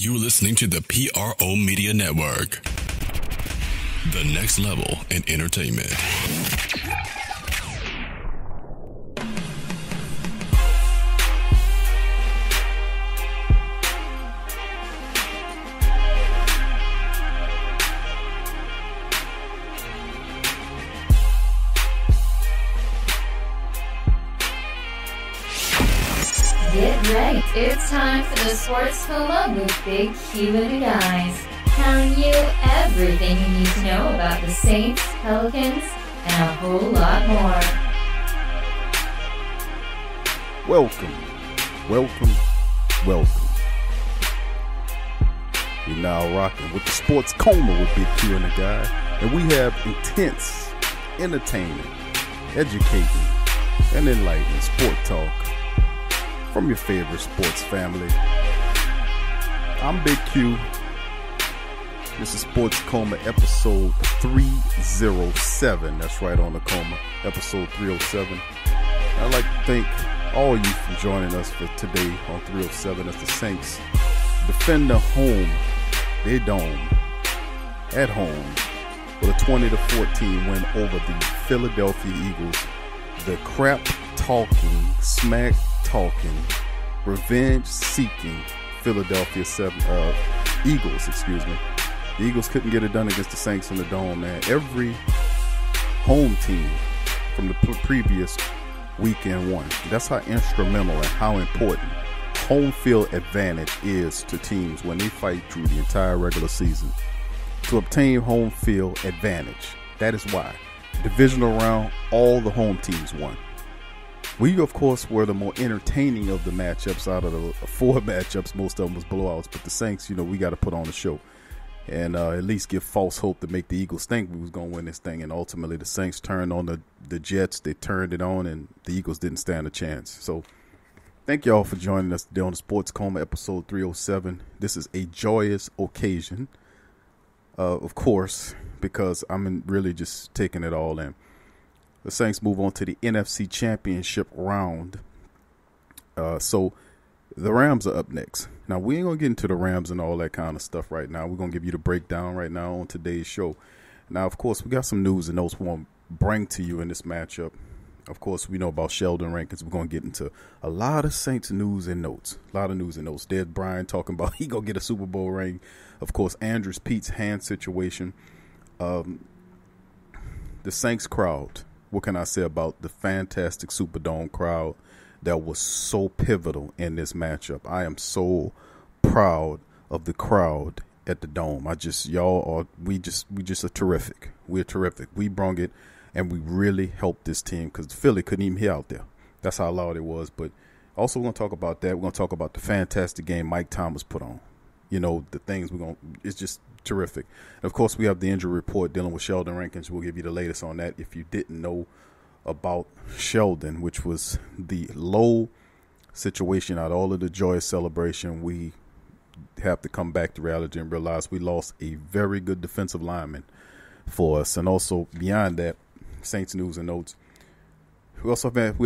You're listening to the PRO Media Network. The next level in entertainment. Get ready. It's time for the Sports Coma with Big Q and the guys. Telling you everything you need to know about the Saints, Pelicans, and a whole lot more. Welcome. You're now rocking with the Sports Coma with Big Q and the guy. And we have intense, entertaining, educating, and enlightening sport talk from your favorite sports family. I'm Big Q. This is Sports Coma episode 307. That's right, on the Coma, episode 307. I'd like to thank all of you for joining us for today on 307 as the Saints defend their dome at home with a 20-14 win over the Philadelphia Eagles. The crap-talking, smack-talking, revenge-seeking Philadelphia Eagles. The Eagles couldn't get it done against the Saints in the Dome, man. Every home team from the previous weekend won. That's how instrumental and how important home field advantage is to teams when they fight through the entire regular season. To obtain home field advantage, that is why. Divisional round, all the home teams won. We, of course, were the more entertaining of the matchups out of the four matchups. Most of them was blowouts, but the Saints, we got to put on the show and at least give false hope to make the Eagles think we was going to win this thing. And ultimately, the Saints turned on the Jets. They turned it on, and the Eagles didn't stand a chance. So thank y'all for joining us today on the Sports Coma episode 307. This is a joyous occasion, of course, because I'm really just taking it all in. The Saints move on to the Nfc Championship Round. So the Rams are up next. Now, we ain't going to get into the Rams and all that kind of stuff right now. We're going to give you the breakdown right now on today's show. Now, of course, we got some news and notes we want to bring to you in this matchup. Of course, we know about Sheldon Rankins. We're going to get into a lot of Saints news and notes. Dez Bryant talking about he going to get a Super Bowl ring. Of course, Andrews Pete's hand situation. The Saints crowd. What can I say about the fantastic Superdome crowd that was so pivotal in this matchup? I am so proud of the crowd at the Dome. We just are terrific. We're terrific. We brung it, and we really helped this team because Philly couldn't even hear out there. That's how loud it was. But also, we're going to talk about that. We're going to talk about the fantastic game Mike Thomas put on. The things it's just terrific. And of course, we have the injury report dealing with Sheldon Rankins. We'll give you the latest on that if you didn't know about Sheldon, which was the low situation out of all of the joyous celebration. We have to come back to reality and realize we lost a very good defensive lineman for us. And also beyond that, Saints news and notes. We also have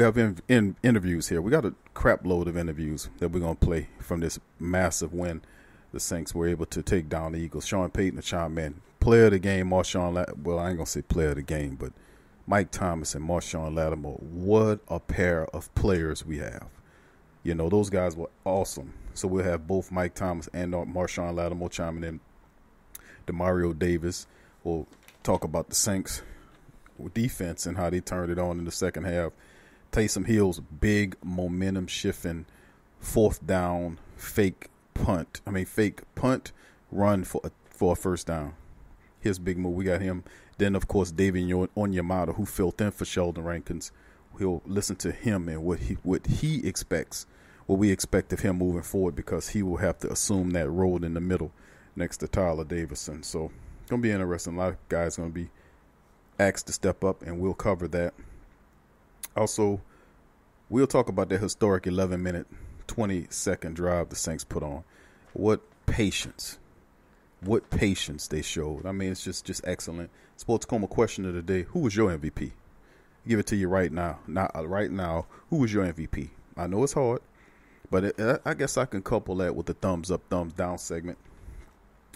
interviews here. We got a crap load of interviews that we're going to play from this massive win the Saints were able to take down the Eagles. Sean Payton, the chime in. Player of the game, Marshawn Lattimore. Well, I ain't going to say player of the game, but Mike Thomas and Marshawn Lattimore. What a pair of players we have. Those guys were awesome. So we'll have both Mike Thomas and Marshawn Lattimore chiming in. Demario Davis will talk about the Saints defense and how they turned it on in the second half. Taysom Hill's big momentum shifting fourth down fake punt run for a first down. His big move. We got him. Then, of course, David Onyemata, who filled in for Sheldon Rankins. We'll listen to him and what he expects, what we expect of him moving forward, because he will have to assume that role in the middle next to Tyler Davison. So it's going to be interesting. A lot of guys going to be asked to step up, and we'll cover that. Also, we'll talk about that historic 11-minute, 20-second drive the Saints put on. What patience they showed. I mean, it's just excellent. Sports Coma question of the day: who was your MVP? Give it to you right now. Who was your MVP? I know it's hard, But I guess I can couple that with the thumbs up, thumbs down segment,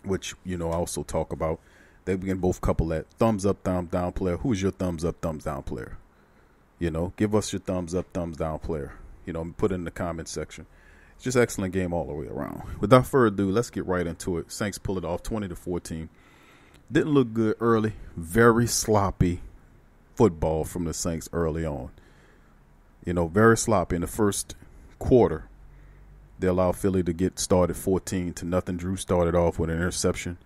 which, I also talk about. They can both couple that. Thumbs up, thumbs down player. Who's your thumbs up, thumbs down player? Give us your thumbs up, thumbs down player. Put it in the comment section. It's just excellent game all the way around. Without further ado, let's get right into it. Saints pull it off 20-14. Didn't look good early. Very sloppy football from the Saints early on. Very sloppy in the first quarter. They allowed Philly to get started 14-0. Drew started off with an interception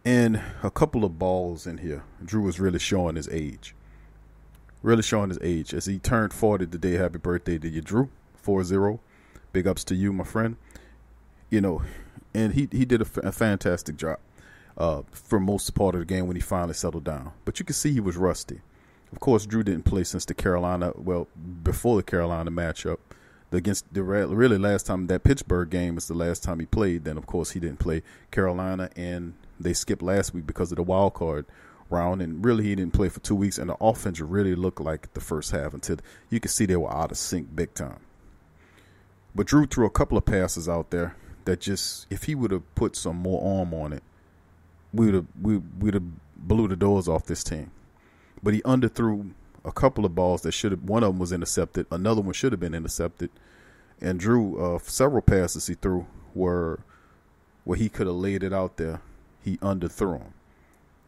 and a couple of balls in here. Drew was really showing his age. As he turned 40 today. Happy birthday to you, Drew. 4-0. Big ups to you, my friend. And he did a fantastic job for most part of the game when he finally settled down. But you can see he was rusty. Of course, Drew didn't play since before the Carolina matchup. Really last time, that Pittsburgh game is the last time he played. Then, of course, he didn't play Carolina, and they skipped last week because of the wild card round. And really, he didn't play for 2 weeks, and the offense really looked like the first half until you could see they were out of sync big time. But Drew threw a couple of passes out there that just, if he would have put some more arm on it, we'd have blew the doors off this team. But he underthrew a couple of balls that one of them was intercepted. Another one should have been intercepted. And Drew, several passes he threw where he could have laid it out there. He underthrew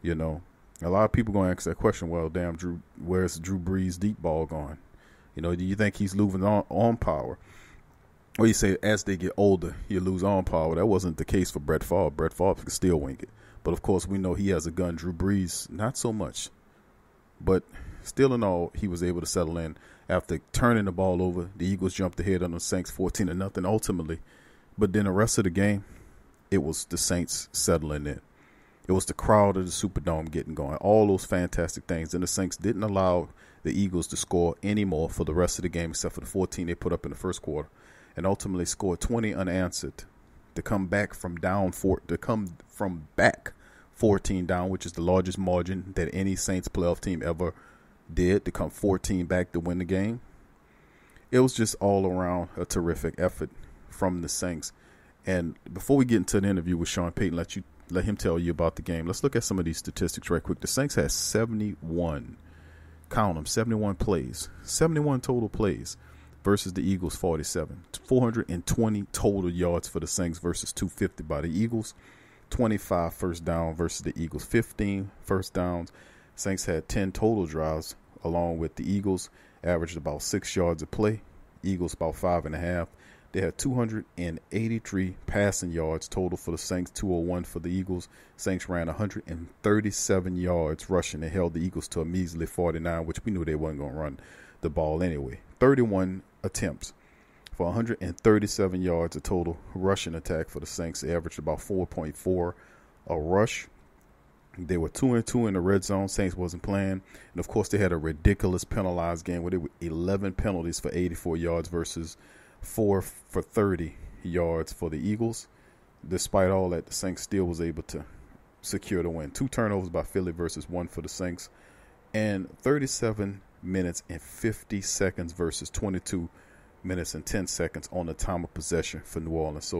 them. A lot of people going to ask that question, well, damn, Drew, where's Drew Brees' deep ball going? Do you think he's losing arm power? Or you say as they get older, you lose arm power. That wasn't the case for Brett Favre. Brett Favre could still wing it. But, of course, we know he has a gun. Drew Brees, not so much. But still in all, he was able to settle in. After turning the ball over, the Eagles jumped ahead on the Saints 14-0 ultimately. But then the rest of the game, it was the Saints settling in. It was the crowd of the Superdome getting going. All those fantastic things. And the Saints didn't allow the Eagles to score anymore for the rest of the game except for the 14 they put up in the first quarter. And ultimately scored 20 unanswered to come back from 14 down, which is the largest margin that any Saints playoff team ever did, to come 14 back to win the game. It was just all around a terrific effort from the Saints. And before we get into the interview with Sean Payton, let him tell you about the game. Let's look at some of these statistics right quick. The Saints had 71 plays, 71 total plays versus the Eagles 47. 420 total yards for the Saints versus 250 by the Eagles. 25 first down versus the Eagles 15 first downs. Saints had 10 total drives along with the Eagles, averaged about 6 yards a play. Eagles about 5.5. They had 283 passing yards total for the Saints, 201 for the Eagles. Saints ran 137 yards rushing and held the Eagles to a measly 49, which we knew they weren't going to run the ball anyway. 31 attempts for 137 yards of total rushing attack for the Saints. They averaged about 4.4 a rush. They were 2-2 in the red zone. Saints wasn't playing. And, of course, they had a ridiculous penalized game where they were 11 penalties for 84 yards versus 4 for 30 yards for the Eagles. Despite all that, the Saints still was able to secure the win. 2 turnovers by Philly versus 1 for the Saints. And 37 minutes and 50 seconds versus 22 minutes and 10 seconds on the time of possession for New Orleans.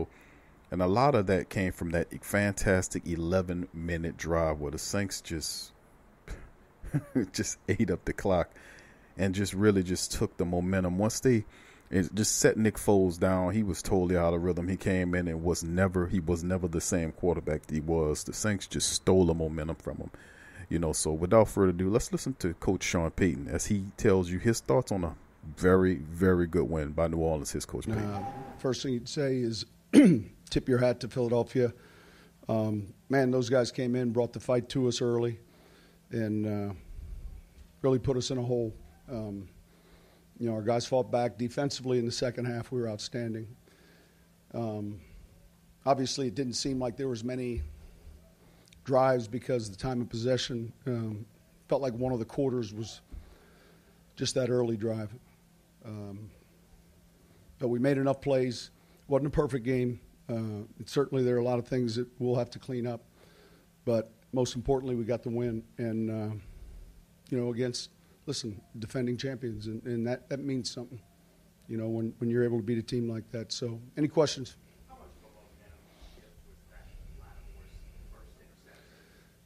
And a lot of that came from that fantastic 11-minute drive where the Saints just ate up the clock and just really just took the momentum. Once they just set Nick Foles down, he was totally out of rhythm. He came in and he was never the same quarterback that he was. The Saints just stole the momentum from him. So without further ado, let's listen to Coach Sean Payton as he tells you his thoughts on a very, very good win by New Orleans, his Coach Payton. First thing you'd say is tip your hat to Philadelphia. Man, those guys came in, brought the fight to us early, and really put us in a hole. Our guys fought back defensively in the second half. We were outstanding. Obviously, it didn't seem like there was many drives because the time of possession felt like one of the quarters was just that early drive. But we made enough plays. Wasn't a perfect game. Certainly there are a lot of things that we'll have to clean up. But most importantly, we got the win. And, against, defending champions. And that means something. when you're able to beat a team like that. So, any questions?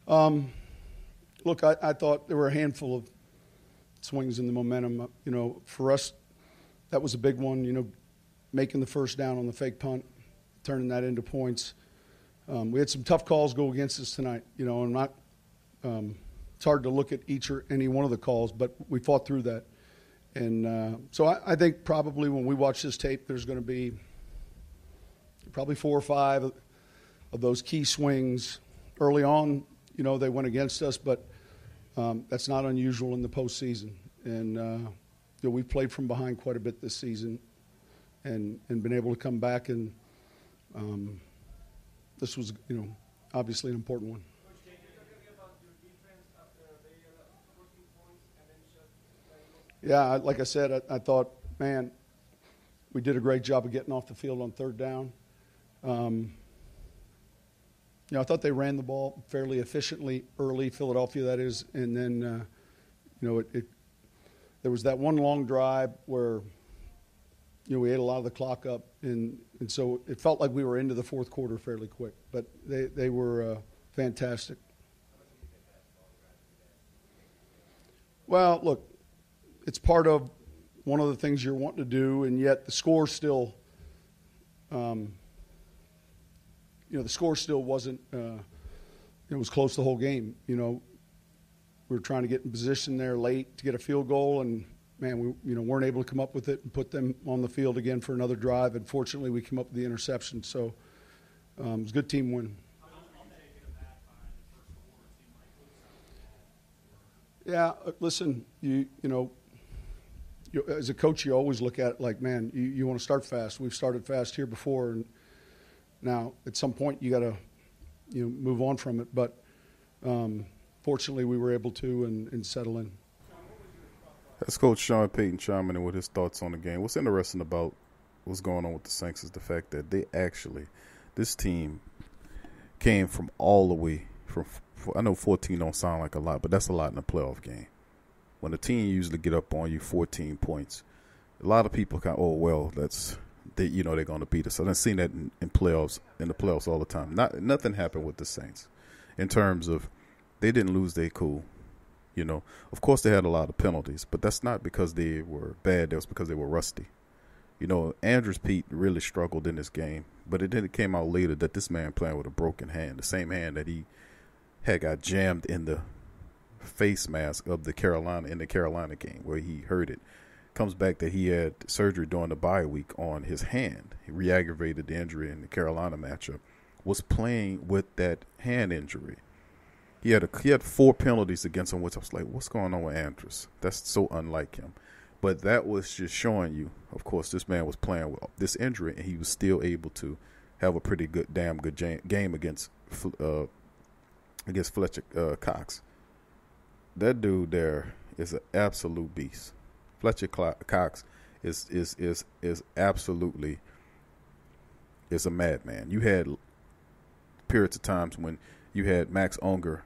Look, I thought there were a handful of swings in the momentum. For us, that was a big one, making the first down on the fake punt, turning that into points. We had some tough calls go against us tonight, and not it's hard to look at each or any one of the calls, but we fought through that. And so I think probably when we watch this tape, there's going to be probably 4 or 5 of those key swings. Early on, they went against us, but that's not unusual in the postseason. And we've played from behind quite a bit this season and been able to come back. And this was, obviously an important one. Yeah, like I said, I thought, man, we did a great job of getting off the field on third down. I thought they ran the ball fairly efficiently early, Philadelphia, that is, and then, there was that one long drive where, we ate a lot of the clock up, and so it felt like we were into the fourth quarter fairly quick. But they were fantastic. Well, look, it's part of one of the things you're wanting to do, and yet the score still, the score still wasn't. It was close the whole game. We were trying to get in position there late to get a field goal, and man, we weren't able to come up with it and put them on the field again for another drive. And fortunately, we came up with the interception. So it was a good team win. Yeah, listen, as a coach, you always look at it like, man, you want to start fast. We've started fast here before, and now at some point you got to move on from it. But fortunately, we were able to and settle in. That's Coach Sean Payton chiming in with his thoughts on the game. What's interesting about what's going on with the Saints is the fact that this team came from all the way from. I know 14 don't sound like a lot, but that's a lot in a playoff game. When a team usually get up on you 14 points, a lot of people they're going to beat us. I've seen that in the playoffs all the time. Nothing happened with the Saints in terms of they didn't lose their cool. Of course they had a lot of penalties, but that's not because they were bad. That was because they were rusty. Andrews Pete really struggled in this game, but it came out later that this man playing with a broken hand, the same hand that he had got jammed in the face mask of the Carolina game where he hurt it. Comes back that he had surgery during the bye week on his hand. He re-aggravated the injury in the Carolina matchup. Was playing with that hand injury. He had 4 penalties against him, which I was like, what's going on with Andrews? That's so unlike him. But that was just showing you, of course, this man was playing with this injury, and he was still able to have a pretty damn good game against Fletcher Cox. That dude there is an absolute beast. Fletcher Cox is absolutely a madman. You had periods of times when you had Max Unger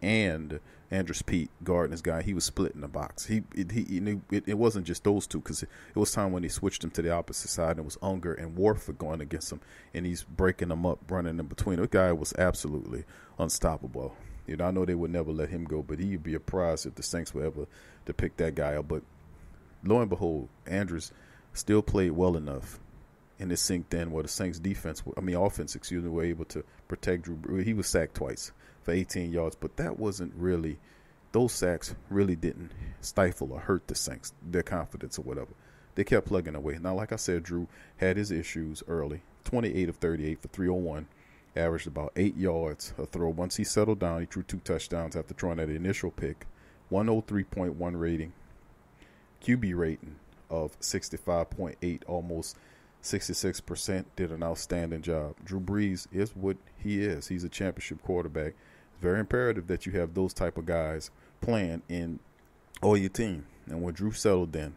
and Andrews Pete guarding this guy. He was splitting the box. He knew it wasn't just those two, because it was time when he switched him to the opposite side, and it was Unger and Warford going against him, and he's breaking them up, running in between. The guy was absolutely unstoppable. I know they would never let him go, but he'd be a prize if the Saints were ever to pick that guy up. But lo and behold, Andrews still played well enough, and it synced in where the Saints offense, were able to protect Drew. He was sacked twice for 18 yards, but that wasn't really – those sacks really didn't stifle or hurt the Saints, their confidence or whatever. They kept plugging away. Now, like I said, Drew had his issues early, 28 of 38 for 301. Averaged about 8 yards a throw. Once he settled down, he threw 2 touchdowns after throwing that initial pick. 103.1 rating. QB rating of 65.8, almost 66%. Did an outstanding job. Drew Brees is what he is. He's a championship quarterback. It's very imperative that you have those type of guys playing in all your team. And when Drew settled in,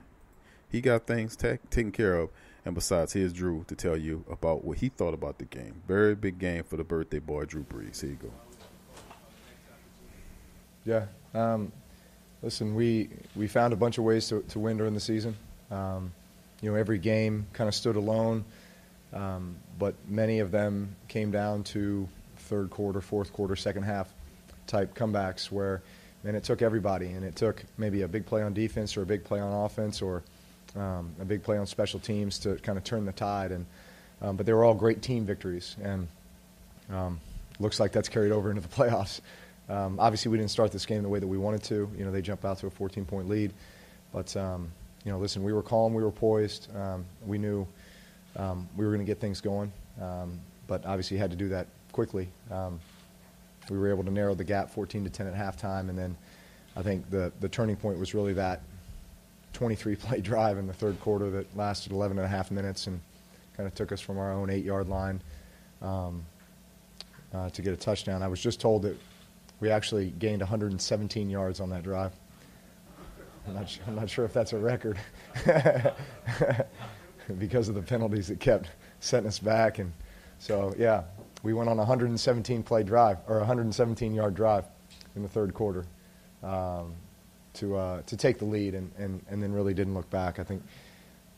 he got things taken care of. And besides, here's Drew to tell you about what he thought about the game. Very big game for the birthday boy, Drew Brees. Here you go. Yeah. Listen, we found a bunch of ways to win during the season. every game kind of stood alone, but many of them came down to third quarter, fourth quarter, second half type comebacks where, man, it took everybody, and it took maybe a big play on defense or a big play on offense or a big play on special teams to kind of turn the tide. And but they were all great team victories, and looks like that's carried over into the playoffs. Obviously, we didn't start this game the way that we wanted to. They jumped out to a 14-point lead. But, listen, we were calm, we were poised. We knew we were going to get things going, but obviously had to do that quickly. We were able to narrow the gap 14-10 at halftime, and then I think the turning point was really that 23-play drive in the third quarter that lasted 11 and a half minutes and kind of took us from our own 8-yard line to get a touchdown. I was just told that we actually gained 117 yards on that drive. I'm not sure if that's a record because of the penalties that kept setting us back. And so, yeah, we went on a 117-play drive, or a 117-yard drive in the third quarter to take the lead and then really didn't look back. I think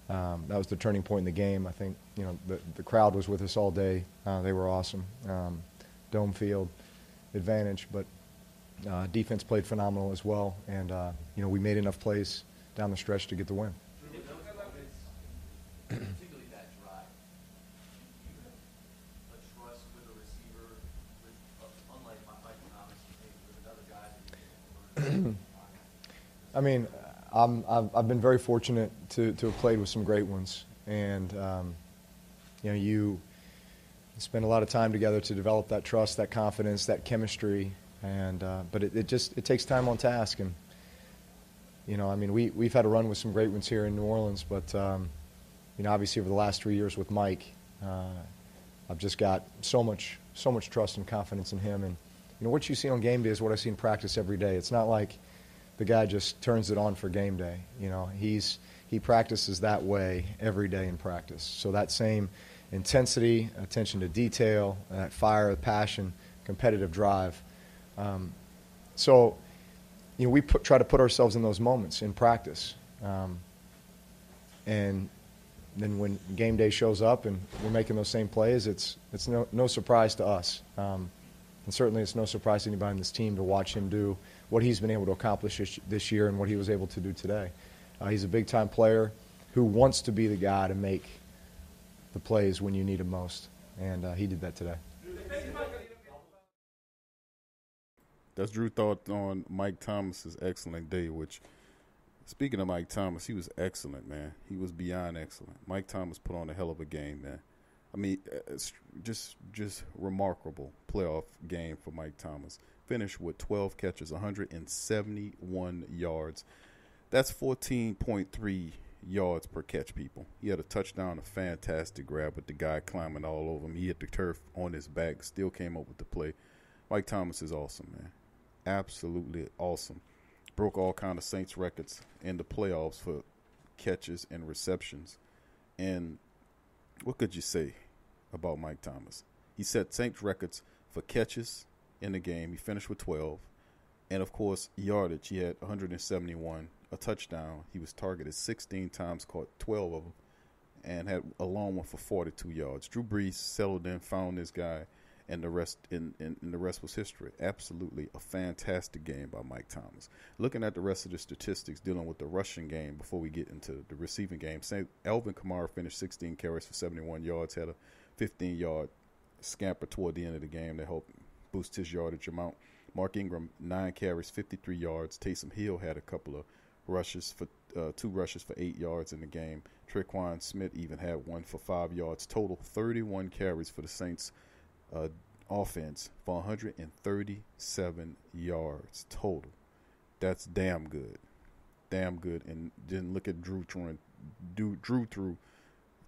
that was the turning point in the game. I think, the crowd was with us all day. They were awesome. Dome field advantage, but defense played phenomenal as well, and we made enough plays down the stretch to get the win. Particularly that drive, you have a trust with a receiver, unlike Mike Thomas, with another guy. I mean, I've been very fortunate to have played with some great ones, and you spend a lot of time together to develop that trust, that confidence, that chemistry. And but it takes time on task, and we've had a run with some great ones here in New Orleans, but obviously over the last 3 years with Mike, I've just got so much trust and confidence in him. And what you see on game day is what I see in practice every day. It's not like the guy just turns it on for game day. He practices that way every day in practice. So that same intensity, attention to detail, that fire, passion, competitive drive. We try to put ourselves in those moments in practice. And then when game day shows up and we're making those same plays, it's no surprise to us. And certainly it's no surprise to anybody on this team to watch him do what he's been able to accomplish this year and what he was able to do today. He's a big-time player who wants to be the guy to make the plays when you need him most. And he did that today. That's Drew's thought on Mike Thomas's excellent day, which, speaking of Mike Thomas, he was excellent, man. He was beyond excellent. Mike Thomas put on a hell of a game, man. I mean, it's just remarkable playoff game for Mike Thomas. Finished with 12 catches, 171 yards. That's 14.3 yards per catch, people. He had a touchdown, a fantastic grab with the guy climbing all over him. He hit the turf on his back, still came up with the play. Mike Thomas is awesome, man. Absolutely awesome. Broke all kind of Saints records in the playoffs for catches and receptions. And what could you say about Mike Thomas? He set Saints records for catches in the game. He finished with 12. And, of course, yardage. He had 171, a touchdown. He was targeted 16 times, caught 12 of them, and had a long one for 42 yards. Drew Brees settled in, found this guy, and the rest the rest was history. Absolutely a fantastic game by Mike Thomas. Looking at the rest of the statistics dealing with the rushing game before we get into the receiving game, Alvin Kamara finished 16 carries for 71 yards, had a 15-yard scamper toward the end of the game that helped boost his yardage amount. Mark Ingram, 9 carries, 53 yards. Taysom Hill had a couple of rushes for 2 rushes for 8 yards in the game. Tre'Quan Smith even had one for 5 yards. Total 31 carries for the Saints offense for 137 yards total. That's damn good. Damn good. And then look at Drew threw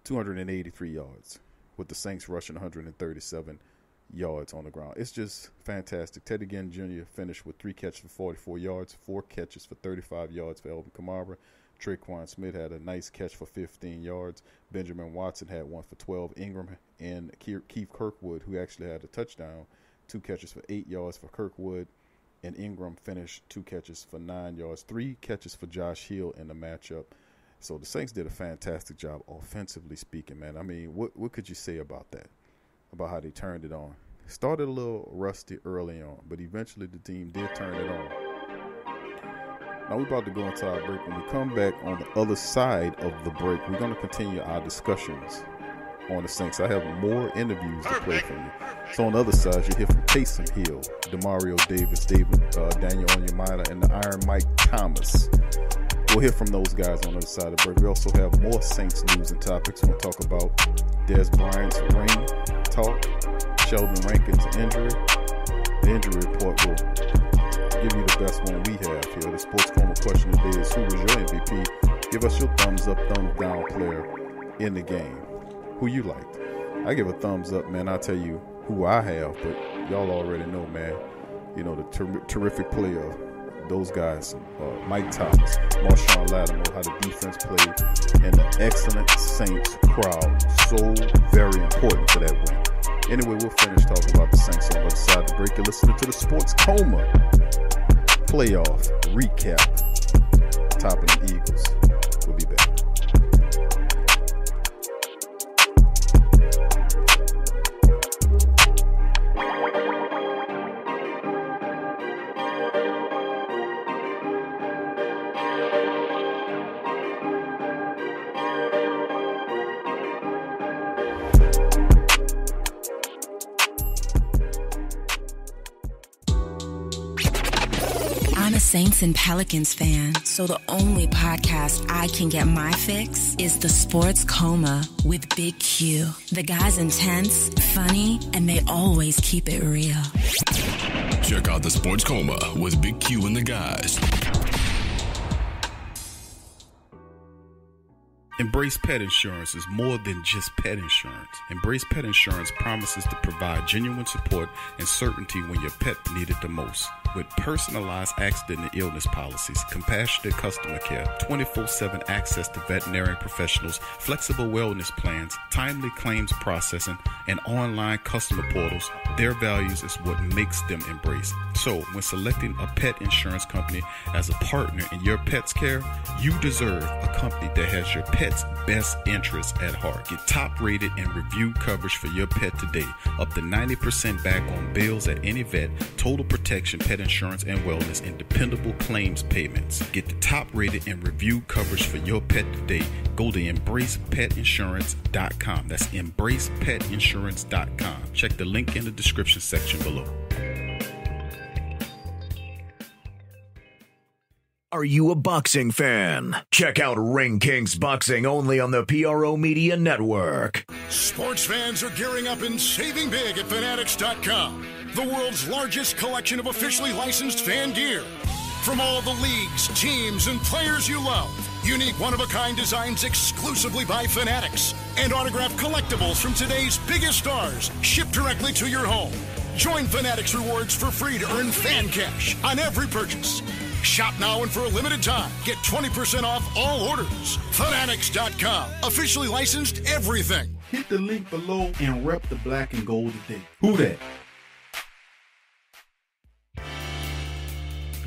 283 yards with the Saints rushing 137 yards on the ground. It's just fantastic. Teddy Ginn Jr. finished with 3 catches for 44 yards, 4 catches for 35 yards for Alvin Kamara. Tre'Quan Smith had a nice catch for 15 yards. Benjamin Watson had one for 12. Ingram and Keith Kirkwood, who actually had a touchdown, 2 catches for 8 yards for Kirkwood. And Ingram finished 2 catches for 9 yards. 3 catches for Josh Hill in the matchup. So the Saints did a fantastic job offensively speaking, man. I mean, what could you say about that, about how they turned it on? Started a little rusty early on, but eventually the team did turn it on. Now we're about to go into our break. When we come back on the other side of the break, we're going to continue our discussions on the Saints. I have more interviews to play from you. So on the other side, you hear from Taysom Hill, Demario Davis, Daniel Onyemata, and the Iron Mike Thomas. We'll hear from those guys on the other side of the break. We also have more Saints news and topics. We'll talk about Dez Bryant's ring talk, Sheldon Rankins' injury. The injury report will give you the best one we have here. The Sports Coma question today is, who was your MVP? Give us your thumbs up, thumbs down player in the game. Who you liked? I give a thumbs up, man. I'll tell you who I have, but y'all already know, man. You know, the terrific player. Those guys, Mike Thomas, Marshawn Lattimore, how the defense played, and the excellent Saints crowd. So very important to that win. Anyway, we'll finish talking about the Saints on the other side of the break. You're listening to the Sports Coma playoff recap. Topping the Eagles. We'll be back. Saints and Pelicans fan, so the only podcast I can get my fix is the Sports Coma with Big Q. The guy's intense, funny, and they always keep it real. Check out the Sports Coma with Big Q and the guys. Embrace Pet Insurance is more than just pet insurance. Embrace Pet Insurance promises to provide genuine support and certainty when your pet needs it the most. With personalized accident and illness policies, compassionate customer care, 24/7 access to veterinary professionals, flexible wellness plans, timely claims processing, and online customer portals, their values is what makes them Embrace. So, when selecting a pet insurance company as a partner in your pet's care, you deserve a company that has your pet's best interests at heart. Get top-rated and reviewed coverage for your pet today. Up to 90% back on bills at any vet, total protection, pet insurance and wellness, and dependable claims payments. Get the top-rated and reviewed coverage for your pet today. Go to EmbracePetInsurance.com. That's EmbracePetInsurance.com. Check the link in the description section below. Are you a boxing fan? Check out Ring Kings Boxing only on the PRO Media Network. Sports fans are gearing up and saving big at Fanatics.com, the world's largest collection of officially licensed fan gear. From all the leagues, teams, and players you love, unique one-of-a-kind designs exclusively by Fanatics, and autographed collectibles from today's biggest stars shipped directly to your home. Join Fanatics Rewards for free to earn fan cash on every purchase. Shop now and for a limited time, get 20% off all orders. Fanatics.com, officially licensed everything. Hit the link below and rep the black and gold today. Who that?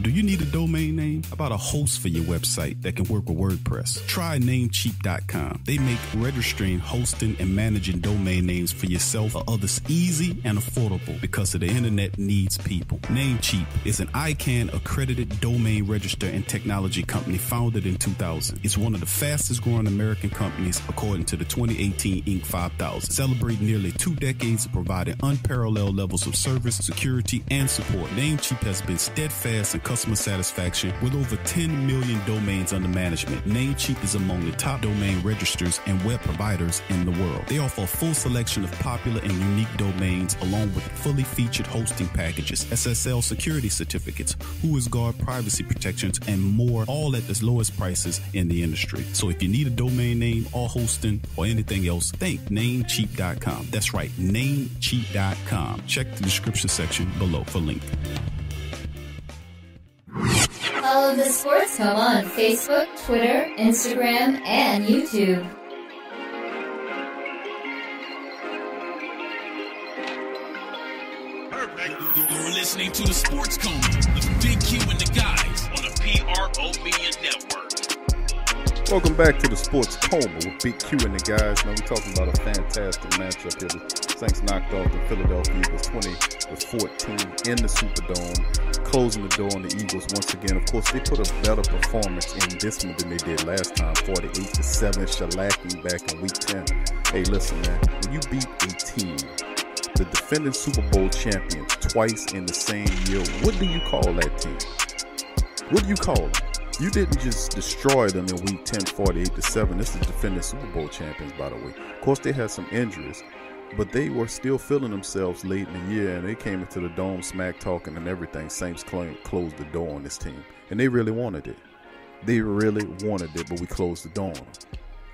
Do you need a domain name? How about a host for your website that can work with WordPress? Try Namecheap.com. They make registering, hosting, and managing domain names for yourself or others easy and affordable because the internet needs people. Namecheap is an ICANN accredited domain register and technology company founded in 2000. It's one of the fastest growing American companies according to the 2018 Inc. 5000, celebrating nearly 2 decades of providing unparalleled levels of service, security, and support. Namecheap has been steadfast in customer satisfaction with over 10 million domains under management. Namecheap is among the top domain registers and web providers in the world. They offer a full selection of popular and unique domains along with fully featured hosting packages, SSL security certificates, WhoisGuard privacy protections, and more, all at the lowest prices in the industry. So if you need a domain name or hosting or anything else, think Namecheap.com. That's right, Namecheap.com. Check the description section below for link. Follow the Sports Coma on Facebook, Twitter, Instagram, and YouTube. You're listening to the Sports Coma with Big Q and the guys on the PRO Media Network. Welcome back to the Sports Coma with Big Q and the guys. Now we're talking about a fantastic matchup here. The Saints knocked off the Philadelphia Eagles 20-14 in the Superdome, closing the door on the Eagles once again. Of course, they put a better performance in this one than they did last time, 48-7, shellacking back in Week 10. Hey, listen, man, when you beat a team, the defending Super Bowl champions, twice in the same year, what do you call that team? What do you call them? You didn't just destroy them in Week 10, 48-7. This is defending Super Bowl champions, by the way. Of course, they had some injuries, but they were still feeling themselves late in the year, and they came into the dome smack talking and everything. Saints closed the door on this team, and they really wanted it. They really wanted it, but we closed the door on them.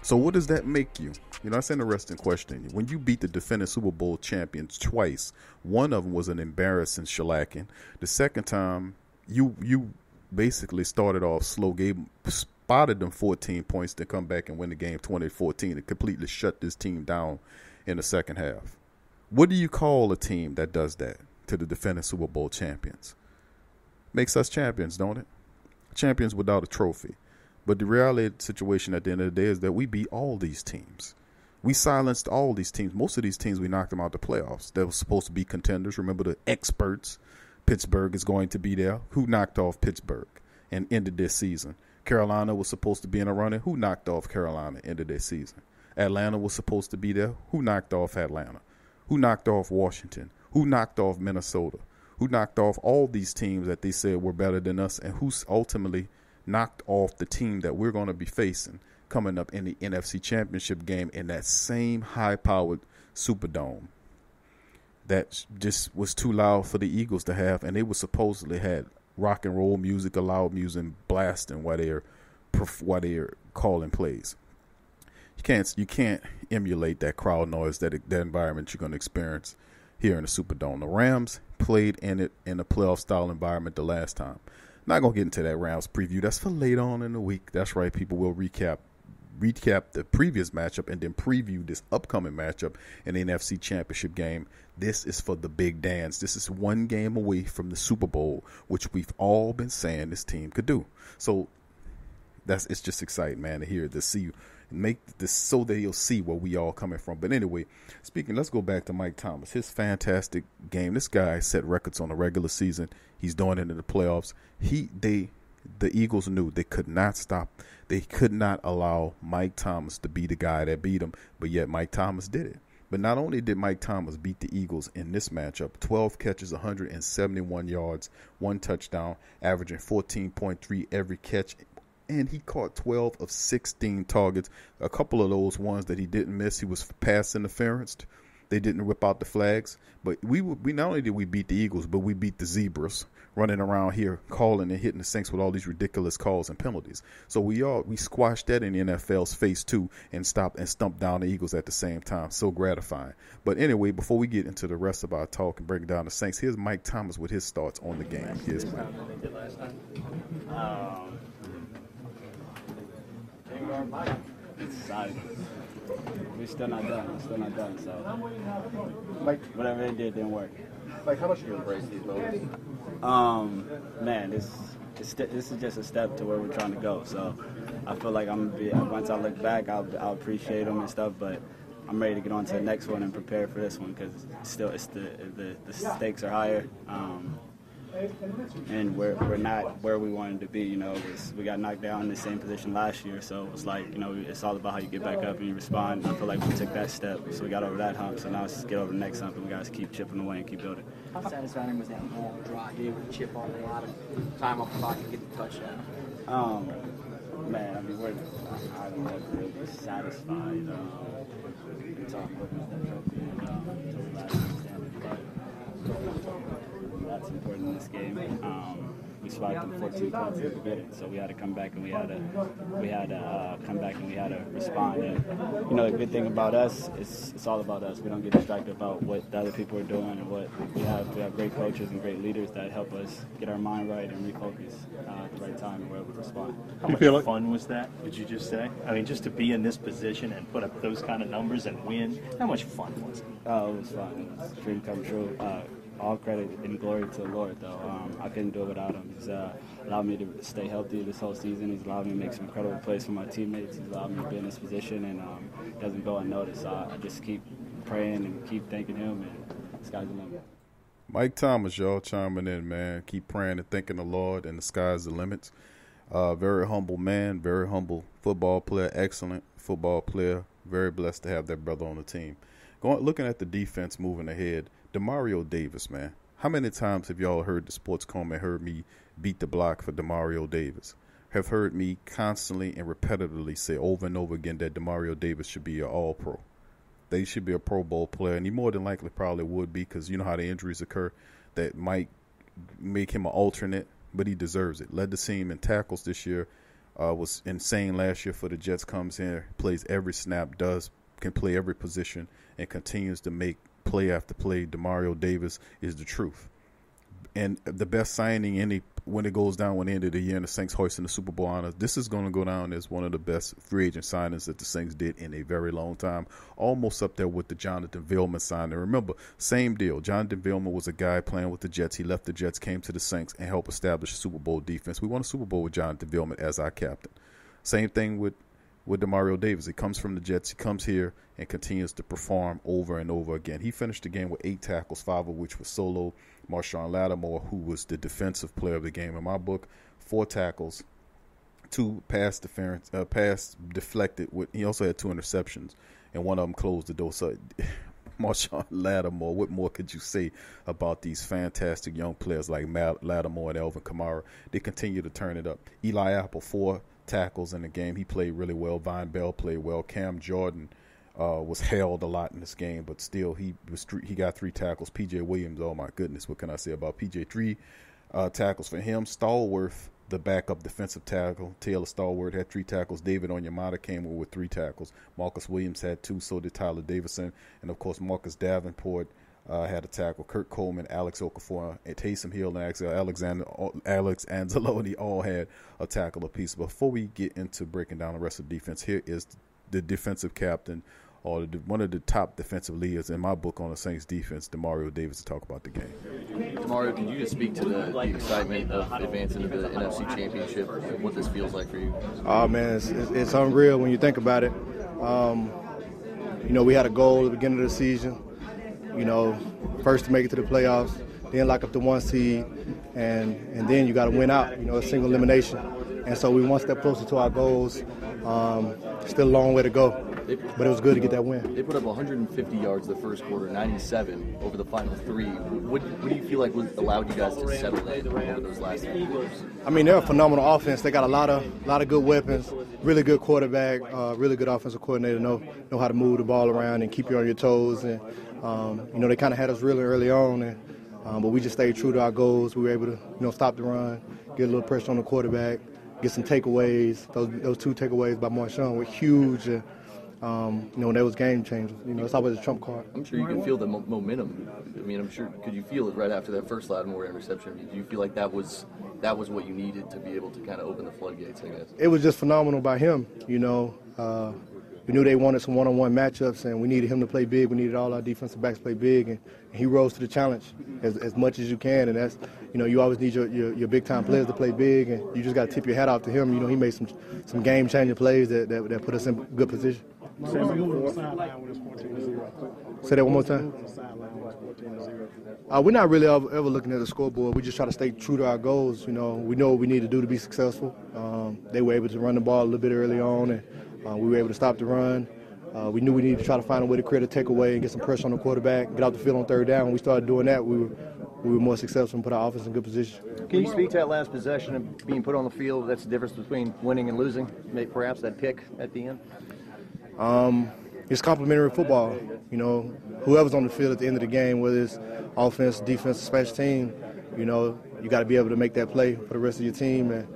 So what does that make you? You know, that's an interesting question. When you beat the defending Super Bowl champions twice, one of them was an embarrassing shellacking. The second time, you basically started off slow, spotted them 14 points, to come back and win the game 20-14 and completely shut this team down in the second half. What do you call a team that does that to the defending Super Bowl champions? Makes us champions, don't it? Champions without a trophy. But the reality of the situation at the end of the day is that we beat all these teams. We silenced all these teams. Most of these teams, we knocked them out the playoffs. They were supposed to be contenders. Remember the experts. Pittsburgh is going to be there. Who knocked off Pittsburgh and ended their season? Carolina was supposed to be in a running. Who knocked off Carolina, ended their season? Atlanta was supposed to be there. Who knocked off Atlanta? Who knocked off Washington? Who knocked off Minnesota? Who knocked off all these teams that they said were better than us, and who ultimately knocked off the team that we're going to be facing coming up in the NFC Championship game in that same high-powered Superdome? That just was too loud for the Eagles to have, and they were supposedly had rock and roll music, loud music blasting while they're calling plays. You can't emulate that crowd noise, that environment you're going to experience here in the Superdome. The Rams played in it in a playoff style environment the last time. Not going to get into that Rams preview. That's for later on in the week. That's right. People will recap the previous matchup and then preview this upcoming matchup in the Nfc Championship game. This is for the big dance. This is one game away from the Super Bowl, which we've all been saying this team could do. So it's just exciting, man, to hear this, see you make this so that you'll see where we all coming from. But anyway, let's go back to Mike Thomas. His fantastic game. This guy set records on the regular season. He's doing it in the playoffs. The Eagles knew they could not stop. They could not allow Mike Thomas to be the guy that beat him, but yet Mike Thomas did it. But not only did Mike Thomas beat the Eagles in this matchup, 12 catches, 171 yards, 1 touchdown, averaging 14.3 every catch, and he caught 12 of 16 targets. A couple of those ones that he didn't miss, he was pass interference. They didn't whip out the flags. But we not only did we beat the Eagles, but we beat the Zebras, running around here calling and hitting the Saints with all these ridiculous calls and penalties. So we squashed that in the NFL's face too, and stumped down the Eagles at the same time. So gratifying. But anyway, before we get into the rest of our talk and break down the Saints, here's Mike Thomas with his thoughts on the game. Here's Mike. We're still not done. So, whatever they did didn't work. Like, how much do you embrace these moments? Man, this is just a step to where we're trying to go. So, I feel like once I look back, I'll appreciate them and stuff. But I'm ready to get on to the next one and prepare for this one because the stakes are higher. And we're not where we wanted to be, you know. We got knocked down in the same position last year, so it's like, you know, it's all about how you get back up and you respond. I feel like we took that step, so we got over that hump, so now let's get over the next hump and we got to keep chipping away and keep building. How satisfying was that long drive? You able to chip on a lot of time off the clock and get the touchdown? Man, I mean, I'm never really satisfied. We talked about that trophy until we last standing, but that's important in this game. We swiped them 14 points in the beginning, so we had to come back and we had to respond. And you know, the good thing about us is it's all about us. We don't get distracted about what the other people are doing and what we have. We have great coaches and great leaders that help us get our mind right and refocus at the right time, and we're able to respond. How much fun was that? Did you just say? I mean, just to be in this position and put up those kind of numbers and win. How much fun was it? Oh, it was fun. It was a dream come true. all credit and glory to the Lord, though. I couldn't do it without him. He's allowed me to stay healthy this whole season. He's allowed me to make some incredible plays for my teammates. He's allowed me to be in this position, and it doesn't go unnoticed. So I just keep praying and keep thanking him, and the sky's the limit. Mike Thomas, y'all chiming in, man. Keep praying and thanking the Lord, and the sky's the limits. Very humble man, very humble football player, excellent football player. Very blessed to have that brother on the team. Looking at the defense moving ahead, Demario Davis, man. How many times have y'all heard the Sports Coma and heard me beat the block for Demario Davis? Have heard me constantly and repetitively say over and over again that Demario Davis should be an all-pro. They should be a Pro Bowl player, and he more than likely probably would be, because you know how the injuries occur that might make him an alternate, but he deserves it. Led the team in tackles this year, was insane last year for the Jets, comes in, plays every snap, can play every position, and continues to make play after play. Demario Davis is the truth. And the best signing when it goes down when the end of the year and the Saints hoisting the Super Bowl honors, this is going to go down as one of the best free agent signings that the Saints did in a very long time, almost up there with the Jonathan Vilma signing. Remember, same deal. Jonathan Vilma was a guy playing with the Jets. He left the Jets, came to the Saints, and helped establish a Super Bowl defense. We won a Super Bowl with Jonathan Vilma as our captain. Same thing with Demario Davis. He comes from the Jets. He comes here and continues to perform over and over again. He finished the game with 8 tackles, 5 of which were solo. Marshawn Lattimore, who was the defensive player of the game in my book, 4 tackles, 2 pass deflected. He also had 2 interceptions, and one of them closed the door. So Marshawn Lattimore, what more could you say about these fantastic young players like Lattimore and Alvin Kamara? They continue to turn it up. Eli Apple, 4 tackles in the game. He played really well. Von Bell played well. Cam Jordan was held a lot in this game, but still he got 3 tackles. P.J. Williams, oh my goodness, what can I say about P.J.? 3 tackles for him. Stallworth, the backup defensive tackle, Taylor Stallworth had 3 tackles. David Onyemata came in with 3 tackles. Marcus Williams had 2, so did Tyler Davison. And, of course, Marcus Davenport had a tackle. Kurt Coleman, Alex Okafor, and Taysom Hill, and Alex Anzalone all had a tackle apiece. Before we get into breaking down the rest of the defense, here is the defensive captain, or one of the top defensive leaders in my book on the Saints defense, Demario Davis, to talk about the game. Demario, could you just speak to the excitement of advancing to the NFC Championship and what this feels like for you? Oh, man, it's unreal when you think about it. We had a goal at the beginning of the season, first to make it to the playoffs, then lock up the 1 seed, and then you got to win out, a single elimination. And so we one step closer to our goals. Still a long way to go, but it was good to get that win. They put up 150 yards the first quarter, 97 over the final 3. What do you feel like allowed you guys to settle in over those last 3 quarters? I mean, they're a phenomenal offense. They got a lot of good weapons, really good quarterback, really good offensive coordinator, know how to move the ball around and keep you on your toes. And they kind of had us really early on, but we just stayed true to our goals. We were able to stop the run, get a little pressure on the quarterback, get some takeaways. Those 2 takeaways by Marshawn were huge. And, that was game changers. It's always a trump card. I'm sure you can feel the momentum. I mean, I'm sure. Could you feel it right after that first Lattimore interception? Do you feel like that was what you needed to be able to kind of open the floodgates, I guess? It was just phenomenal by him. We knew they wanted some one-on-one matchups, and we needed him to play big. We needed all our defensive backs to play big, and he rose to the challenge as much as you can. And that's, you always need your big-time players to play big, and you just got to tip your hat off to him. He made some game-changing plays that put us in good position. Say that one more time. We're not really ever looking at the scoreboard. We just try to stay true to our goals. We know what we need to do to be successful. They were able to run the ball a little bit early on, and we were able to stop the run. We knew we needed to try to find a way to create a takeaway and get some pressure on the quarterback, get out the field on 3rd down. When we started doing that, we were more successful and put our offense in good position. Can you speak to that last possession and being put on the field? That's the difference between winning and losing, maybe perhaps that pick at the end? It's complementary football. Whoever's on the field at the end of the game, whether it's offense, defense, special team, you got to be able to make that play for the rest of your team. And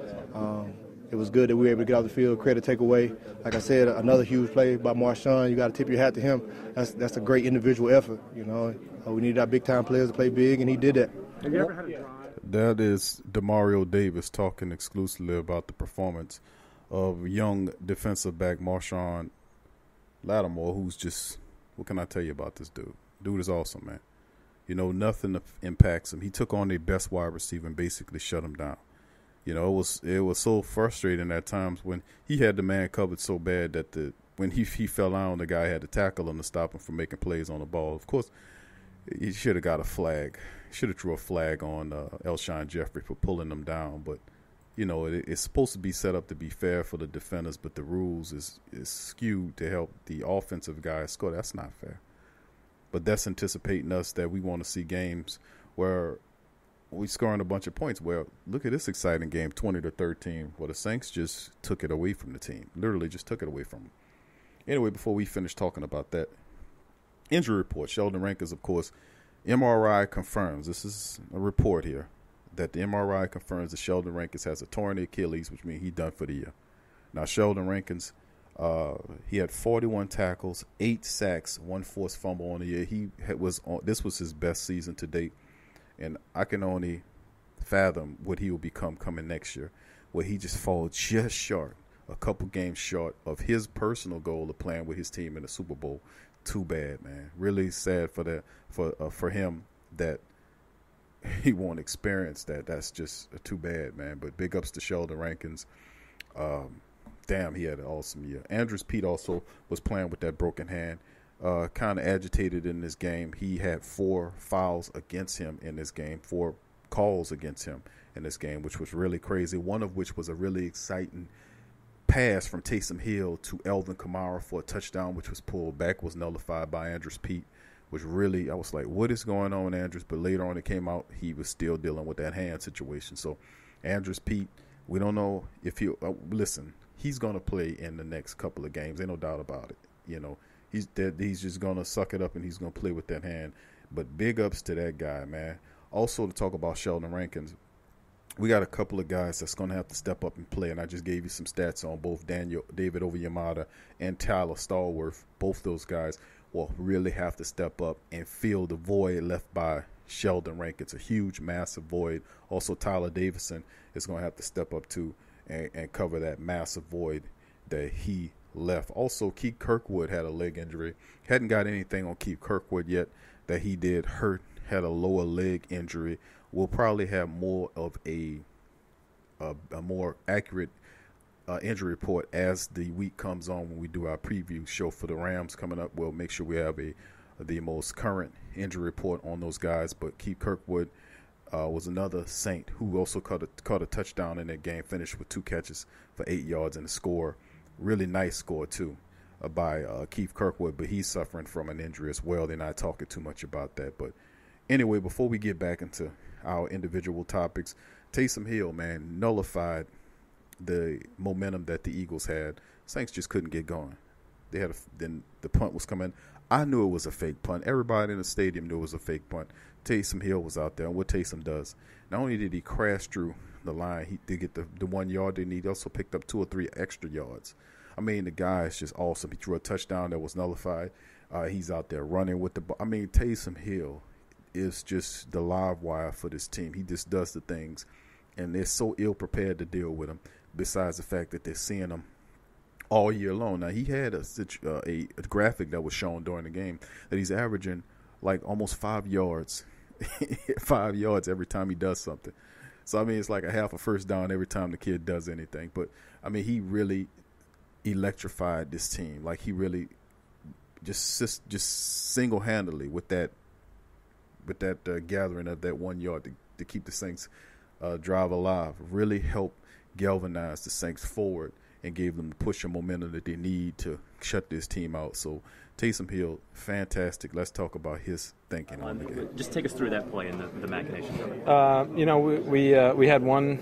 it was good that we were able to get off the field, create a takeaway. Like I said, another huge play by Marshawn. You got to tip your hat to him. That's a great individual effort. We needed our big-time players to play big, and he did that. Have you ever had a drive? That is Demario Davis talking exclusively about the performance of young defensive back Marshawn Lattimore, who's just, what can I tell you about this dude? Dude is awesome, man. You know, nothing impacts him. He took on their best wide receiver and basically shut him down. You know, it was so frustrating at times when he had the man covered so bad that when he fell down, the guy had to tackle him to stop him from making plays on the ball. Of course, he should have got a flag. Should have drew a flag on Alshon Jeffrey for pulling them down. But, you know, it's supposed to be set up to be fair for the defenders, but the rules is skewed to help the offensive guys score. That's not fair. But that's anticipating us that we want to see games where we scoring a bunch of points. Well, look at this exciting game, 20-13, where the Saints just took it away from the team. Literally just took it away from them. Anyway, before we finish talking about that, injury report. Sheldon Rankins, of course, MRI confirms. This is a report here that the MRI confirms that Sheldon Rankins has a torn Achilles, which means he's done for the year. Now, Sheldon Rankins, he had 41 tackles, 8 sacks, 1 forced fumble on the year. This was his best season to date, and I can only fathom what he will become coming next year, where he just falls just short, a couple games short of his personal goal of playing with his team in the Super Bowl. Too bad, man. Really sad for him that he won't experience that. That's just too bad, man. But big ups to Sheldon Rankins. Damn, he had an awesome year. Andrews Pete also was playing with that broken hand, kind of agitated in this game. He had 4 fouls against him in this game, 4 calls against him in this game, which was really crazy, one of which was a really exciting pass from Taysom Hill to Alvin Kamara for a touchdown, which was pulled back, was nullified by Andrews Pete, which really, I was like, what is going on, Andrews? But later on it came out he was still dealing with that hand situation. So Andrews Pete, we don't know if he'll listen, he's going to play in the next couple of games. Ain't no doubt about it. You know, he's just going to suck it up and he's going to play with that hand. But big ups to that guy, man. Also, to talk about Sheldon Rankins, we got a couple of guys that's going to have to step up and play, and I just gave you some stats on both David Oyamada and Tyler Stallworth. Both those guys will really have to step up and fill the void left by Sheldon Rankins, a huge, massive void. Also, Tyler Davison is going to have to step up too and cover that massive void that he left. Also, Keith Kirkwood had a leg injury. Hadn't got anything on Keith Kirkwood yet that he did hurt, had a lower leg injury. We'll probably have more of a more accurate injury report as the week comes on when we do our preview show for the Rams coming up. We'll make sure we have the most current injury report on those guys. But Keith Kirkwood was another Saint who also caught a touchdown in that game, finished with 2 catches for 8 yards and a score. Really nice score, too, by Keith Kirkwood, but he's suffering from an injury as well. They're not talking too much about that. But anyway, before we get back into our individual topics, Taysom Hill, man, nullified the momentum that the Eagles had. Saints just couldn't get going. They had then the punt was coming. I knew it was a fake punt. Everybody in the stadium knew it was a fake punt. Taysom Hill was out there, and what Taysom does, not only did he crash through the line, he did get the 1 yard they need. He also picked up 2 or 3 extra yards. I mean, the guy is just awesome. He threw a touchdown that was nullified. He's out there running with the ball. I mean, Taysom Hill is just the live wire for this team. He just does the things, and they're so ill-prepared to deal with him, besides the fact that they're seeing him all year long. Now, he had a graphic that was shown during the game that he's averaging like almost 5 yards, 5 yards every time he does something. So, I mean, it's like a half a first down every time the kid does anything. But, I mean, he really electrified this team. Like, he really just single-handedly with that gathering of that 1 yard to keep the Saints drive alive, really helped galvanize the Saints forward and gave them the push and momentum that they need to shut this team out. So Taysom Hill, fantastic. Let's talk about his thinking on the game. Just take us through that play and the machinations of it. You know, we had one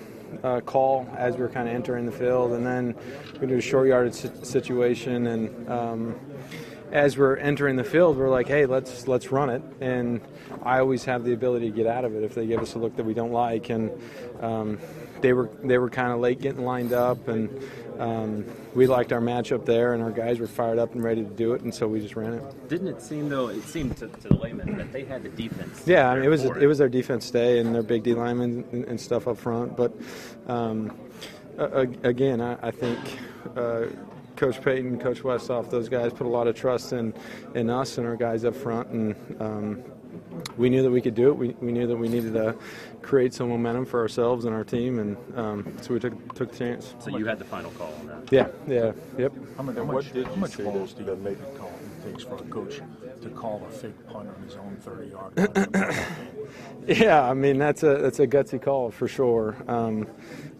call as we were kind of entering the field, and then we did a short yardage situation, and as we're entering the field, we're like, hey, let's run it. And I always have the ability to get out of it if they give us a look that we don't like. And they were kind of late getting lined up, and we liked our matchup there, and our guys were fired up and ready to do it, and so we just ran it. Didn't it seem, though, to the layman that they had the defense? Yeah, I mean, it was their defense day and their big D linemen and stuff up front. But again, I think Coach Payton, Coach Westhoff, those guys put a lot of trust in us and our guys up front, and we knew that we could do it. We knew that we needed to create some momentum for ourselves and our team, and so we took the chance. So you had the final call on that? Yeah, yep. How much balls do you make it call it takes for a coach to call a fake punt on his own 30-yard? Yeah, I mean that's a gutsy call for sure.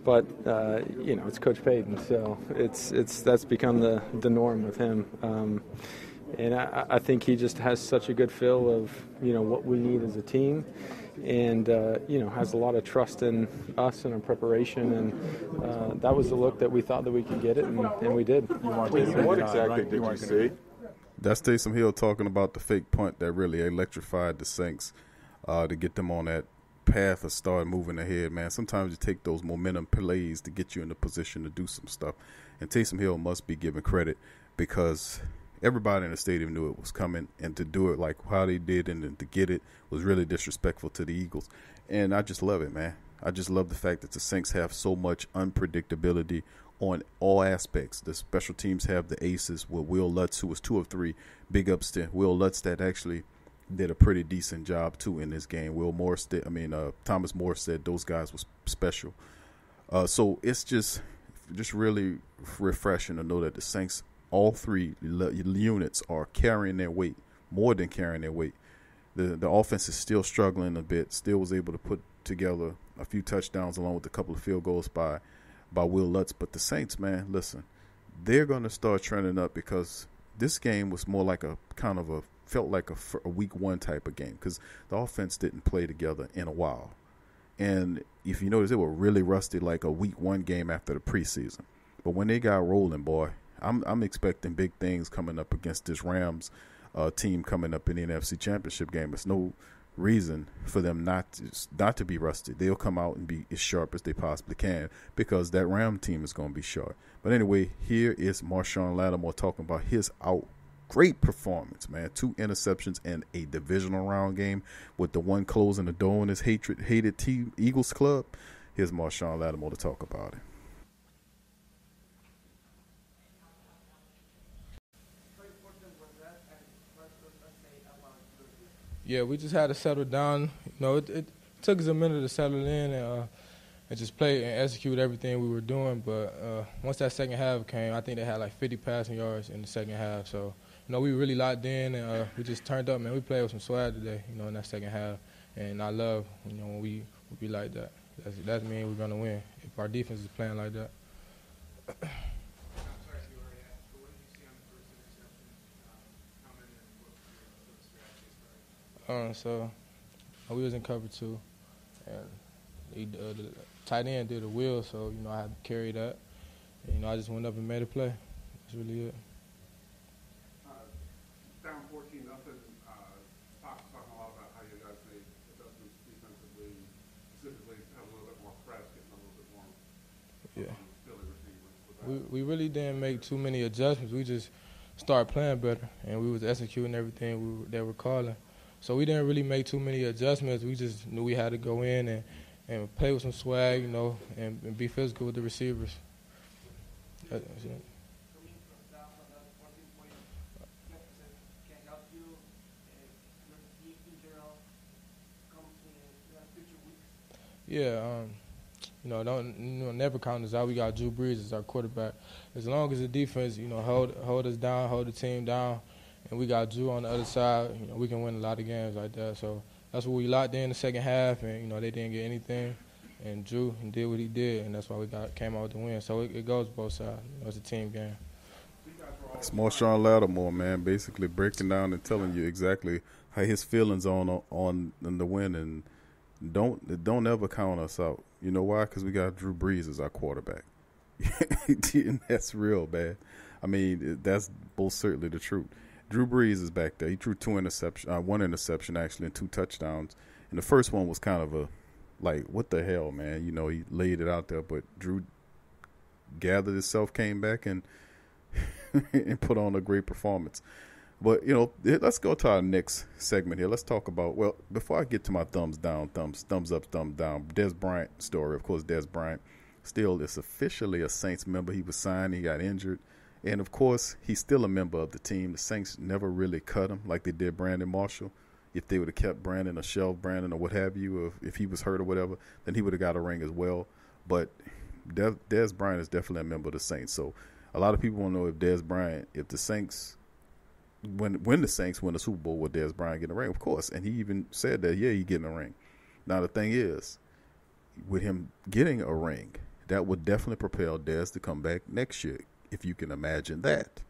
But it's Coach Payton, so that's become the norm with him. And I think he just has such a good feel of what we need as a team, and has a lot of trust in us and our preparation. And that was the look that we thought that we could get it, and we did. What exactly did you see? That's Taysom Hill talking about the fake punt that really electrified the Saints to get them on that path of start moving ahead, man. Sometimes you take those momentum plays to get you in a position to do some stuff. And Taysom Hill must be given credit because everybody in the stadium knew it was coming, and to do it like how they did and then to get it was really disrespectful to the Eagles. And I just love it, man. I just love the fact that the Saints have so much unpredictability on all aspects. The special teams have the aces with Will Lutz, who was 2 of 3. Big ups to Will Lutz that actually did a pretty decent job too in this game. Thomas Morris said those guys was special. So it's just really refreshing to know that the Saints, all 3 units, are carrying their weight, more than carrying their weight. The offense is still struggling a bit. Still was able to put together a few touchdowns along with a couple of field goals by Will Lutz. But the Saints, man, listen, they're going to start trending up because this game was more like felt like a week 1 type of game because the offense didn't play together in a while. And if you notice, they were really rusty like a week 1 game after the preseason. But when they got rolling, boy, I'm expecting big things coming up against this Rams team coming up in the NFC Championship game. There's no reason for them not to be rusty. They'll come out and be as sharp as they possibly can because that Ram team is going to be sharp. But anyway, here is Marshawn Lattimore talking about his great performance, man. 2 interceptions in a divisional round game with the one closing the door on his hated team, Eagles club. Here's Marshawn Lattimore to talk about it. Yeah, we just had to settle down. It took us a minute to settle in and just play and execute everything we were doing. But once that second half came, I think they had like 50 passing yards in the second half. So, we really locked in and we just turned up, man. We played with some swag today, in that second half. And I love, when we be like that. That means we're going to win if our defense is playing like that. So we was in cover 2, and the tight end did a wheel, so I had to carry that. And, I just went up and made a play. That's really it. Down 14-0. Talking a lot about how you guys made adjustments defensively, specifically have a little bit more press, getting a little bit more. Philly receivers. We really didn't make too many adjustments. We just started playing better, and we was executing everything they were calling. So we didn't really make too many adjustments. We just knew we had to go in and play with some swag, and be physical with the receivers. That's it. Yeah, never count us out. We got Drew Brees as our quarterback. As long as the defense, hold us down, hold the team down, and we got Drew on the other side, we can win a lot of games like that. So that's what we locked in the second half, and, they didn't get anything. And Drew did what he did, and that's why we came out with the win. So it goes both sides. It's a team game. It's Marshawn Lattimore, man, basically breaking down and telling you exactly how his feelings on the win, and don't ever count us out. You know why? Because we got Drew Brees as our quarterback. And that's real, man. I mean, that's most certainly the truth. Drew Brees is back there. He threw one interception actually, and 2 touchdowns. And the first one was kind of what the hell, man? He laid it out there, but Drew gathered himself, came back, and and put on a great performance. But, let's go to our next segment here. Let's talk about, before I get to my thumbs down, thumbs up, thumbs down, Dez Bryant story. Of course, Dez Bryant still is officially a Saints member. He was signed. He got injured. And, of course, he's still a member of the team. The Saints never really cut him like they did Brandon Marshall. if they would have kept Brandon or shelved Brandon or what have you, or if he was hurt or whatever, then he would have got a ring as well. But Dez Bryant is definitely a member of the Saints. So a lot of people want to know if Dez Bryant, if the Saints, when the Saints win the Super Bowl, will Dez Bryant get a ring? Of course. And he even said that, yeah, he's getting a ring. Now, the thing is, with him getting a ring, that would definitely propel Dez to come back next year, if you can imagine that.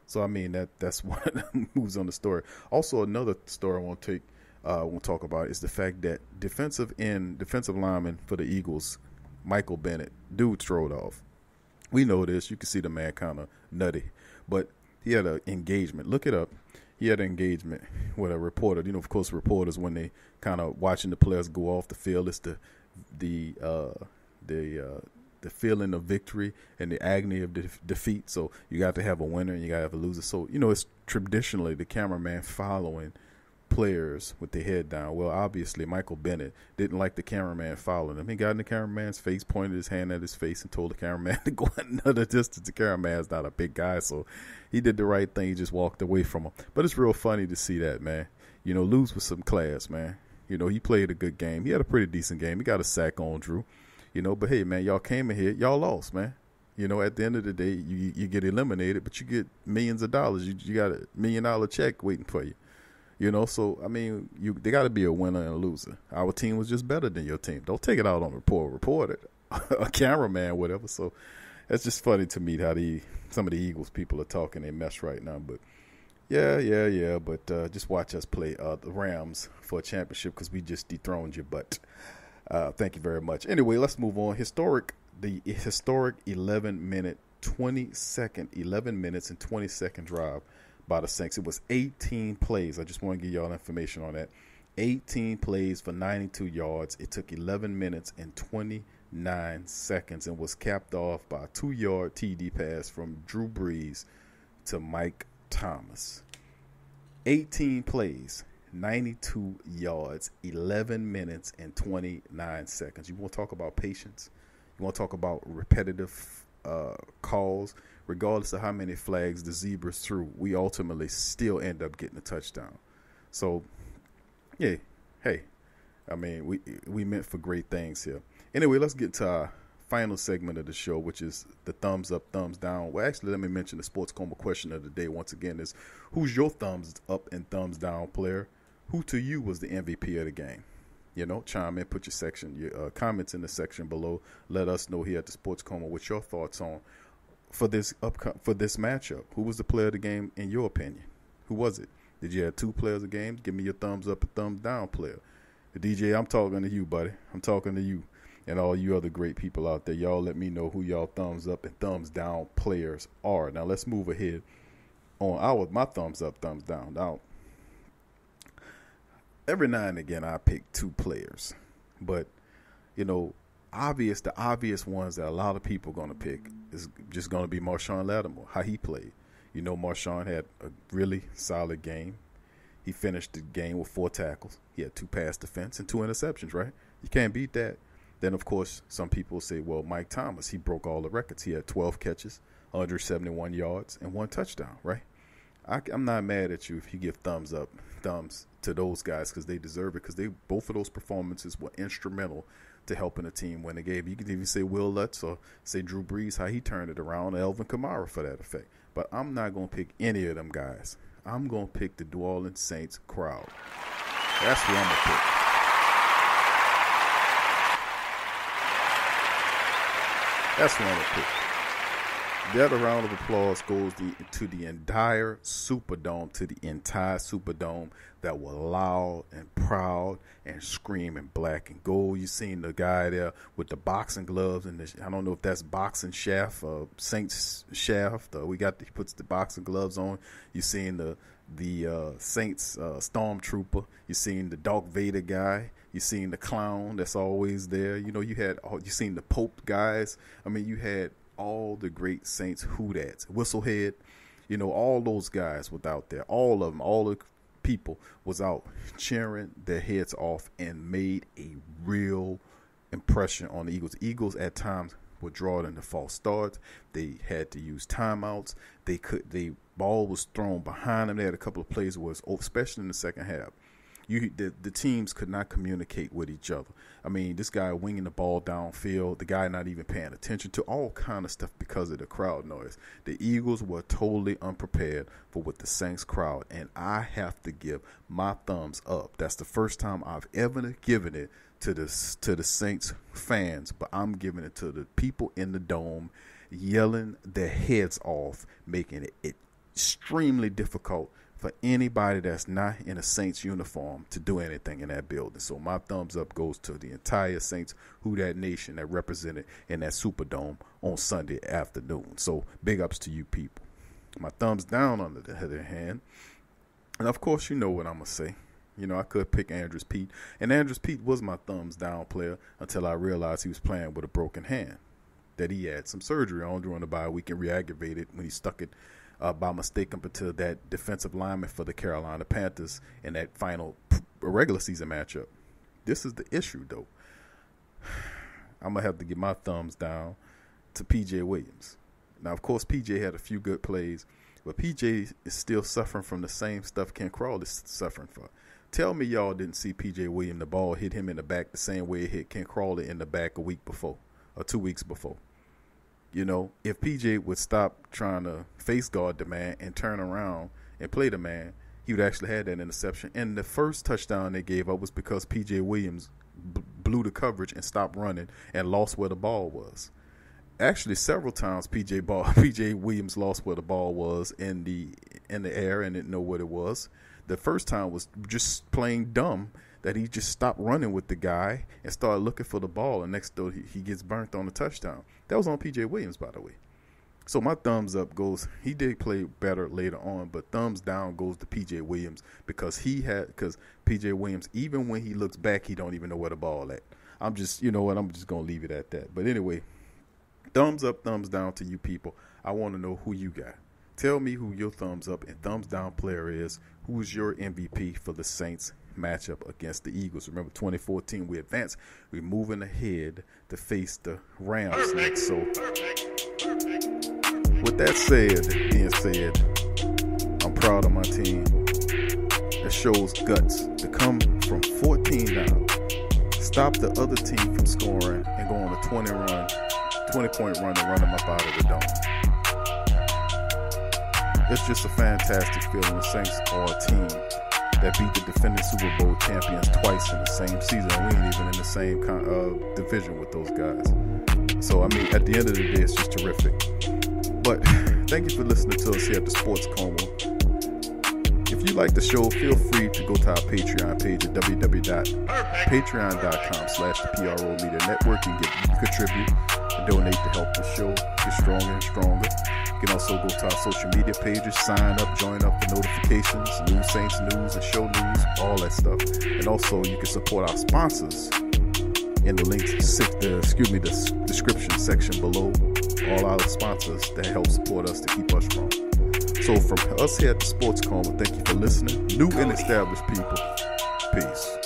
So, I mean, that's one moves on the story. Also, another story I want to talk about is the fact that defensive lineman for the Eagles, Michael Bennett, dude strode off. We know this. You can see the man kind of nutty. But he had an engagement. Look it up. He had an engagement with a reporter. You know, of course, reporters, when they kind of watching the players go off the field, it's the feeling of victory and the agony of defeat. So you got to have a winner and you got to have a loser. So, you know, it's traditionally the cameraman following players with their head down. Well, obviously, Michael Bennett didn't like the cameraman following him. He got in the cameraman's face, pointed his hand at his face, and told the cameraman to go another distance. The cameraman's not a big guy, so he did the right thing. He just walked away from him. But it's real funny to see that, man. You know, lose with some class, man. You know, he played a good game. He had a pretty decent game. He got a sack on Drew. You know, but hey, man, y'all came in here, y'all lost, man. You know, at the end of the day, you get eliminated, but you get millions of dollars. You got $1 million check waiting for you. You know, so, I mean, they got to be a winner and a loser. Our team was just better than your team. Don't take it out on a reporter, a cameraman, whatever. So it's just funny to me how some of the Eagles people are talking their mess right now. But, yeah. But just watch us play the Rams for a championship because we just dethroned you. But thank you very much. Anyway, let's move on. The historic 11 minutes and 20-second drive by the Saints. It was 18 plays. I just want to give y'all information on that. 18 plays for 92 yards. It took 11 minutes and 29 seconds and was capped off by a 2-yard TD pass from Drew Brees to Mike Thomas. 18 plays, 92 yards, 11 minutes and 29 seconds. You want to talk about patience? You want to talk about repetitive calls? Regardless of how many flags the Zebras threw, we ultimately still end up getting a touchdown. So, yeah, hey, I mean, we meant for great things here. Anyway, let's get to our final segment of the show, which is the thumbs up, thumbs down. Well, actually, let me mention the Sports Coma question of the day once again is, who's your thumbs up and thumbs down player? Who to you was the MVP of the game? You know, chime in, put your comments in the section below. Let us know here at the Sports Coma what your thoughts on for this matchup. Who was the player of the game in your opinion? Who was it? Did you have two players of the game? Give me your thumbs up and thumbs down player. The DJ, I'm talking to you, buddy. I'm talking to you and all you other great people out there. Y'all let me know who y'all thumbs up and thumbs down players are. Now let's move ahead on my thumbs up, thumbs down. Now, every now and again I pick two players, but you know, the obvious ones that a lot of people are going to pick is just going to be Marshawn Lattimore, how he played. You know, Marshawn had a really solid game. He finished the game with 4 tackles. He had 2 pass defense and 2 interceptions, right? You can't beat that. Then, of course, some people say, well, Mike Thomas, he broke all the records. He had 12 catches, 171 yards, and 1 touchdown, right? I'm not mad at you if you give thumbs to those guys because they deserve it, because both of those performances were instrumental to helping the team win the game. You can even say Will Lutz or say Drew Brees, how he turned it around, or Alvin Kamara for that effect. But I'm not going to pick any of them guys. I'm going to pick the New Orleans Saints crowd. That's who I'm going to pick. That's who I'm going to pick. That round of applause goes to the entire Superdome, that were loud and proud and screaming black and gold. You seen the guy there with the boxing gloves and I don't know if that's boxing shaft or Saints shaft. He puts the boxing gloves on. You seen the Saints stormtrooper. You seen the Darth Vader guy. You seen the clown that's always there. You know, you seen the Pope guys. I mean, you had all the great Saints Who-Dats, Whistlehead, you know, all those guys was out there. All of them, all the people was out cheering their heads off and made a real impression on the Eagles. The Eagles at times were drawn into false starts. They had to use timeouts. Ball was thrown behind them. They had a couple of plays where, especially in the second half, The teams could not communicate with each other. I mean, this guy winging the ball downfield, the guy not even paying attention to all kind of stuff because of the crowd noise. The Eagles were totally unprepared for what the Saints crowd, and I have to give my thumbs up. That's the first time I've ever given it to the Saints fans, but I'm giving it to the people in the dome yelling their heads off, making it extremely difficult for anybody that's not in a Saints uniform to do anything in that building. So my thumbs up goes to the entire Saints Who Dat Nation that represented in that Superdome on Sunday afternoon. So big ups to you people. My thumbs down on the other hand, and of course you know what I'm going to say. You know, I could pick Andrews Pete, and Andrews Pete was my thumbs down player until I realized he was playing with a broken hand that he had some surgery on during the bye week and re-aggravated when he stuck it by mistake up into that defensive lineman for the Carolina Panthers in that final regular season matchup. This is the issue, though. I'm going to have to give my thumbs down to P.J. Williams. Now, of course, P.J. had a few good plays, but P.J. is still suffering from the same stuff Ken Crawl is suffering from. Tell me y'all didn't see P.J. Williams, the ball hit him in the back the same way it hit Ken Crawley in the back a week before or 2 weeks before. You know, if P.J. would stop trying to face guard the man and turn around and play the man, he would actually have that interception. And the first touchdown they gave up was because P.J. Williams blew the coverage and stopped running and lost where the ball was. Actually, several times P.J. Williams lost where the ball was in the air and didn't know what it was. The first time was just plain dumb that he just stopped running with the guy and started looking for the ball, and next door he gets burnt on the touchdown. That was on P.J. Williams, by the way. So my thumbs up goes, he did play better later on, but thumbs down goes to P.J. Williams because P.J. Williams, even when he looks back, he don't even know where the ball at. I'm just going to leave it at that. But anyway, thumbs up, thumbs down to you people. I want to know who you got. Tell me who your thumbs up and thumbs down player is. Who's your MVP for the Saints matchup against the Eagles? Remember, 2014, we advanced. We're moving ahead to face the Rams next. So, with that being said, I'm proud of my team. It shows guts to come from 14 down, stop the other team from scoring, and go on a 20-point run and run them up out of the dome. It's just a fantastic feeling. The Saints are a team that beat the defending Super Bowl champions twice in the same season. We ain't even in the same division with those guys. So, I mean, at the end of the day, it's just terrific. But thank you for listening to us here at the Sports Coma. If you like the show, feel free to go to our Patreon page at www.patreon.com/PRO Media Network and contribute and donate to help the show get stronger and stronger. You can also go to our social media pages, sign up, join up for notifications, news, Saints news, and show news, all that stuff. And also, you can support our sponsors in the the description section below. All our sponsors that help support us to keep us strong. So from us here at the Sports Coma, thank you for listening. New and established people, peace.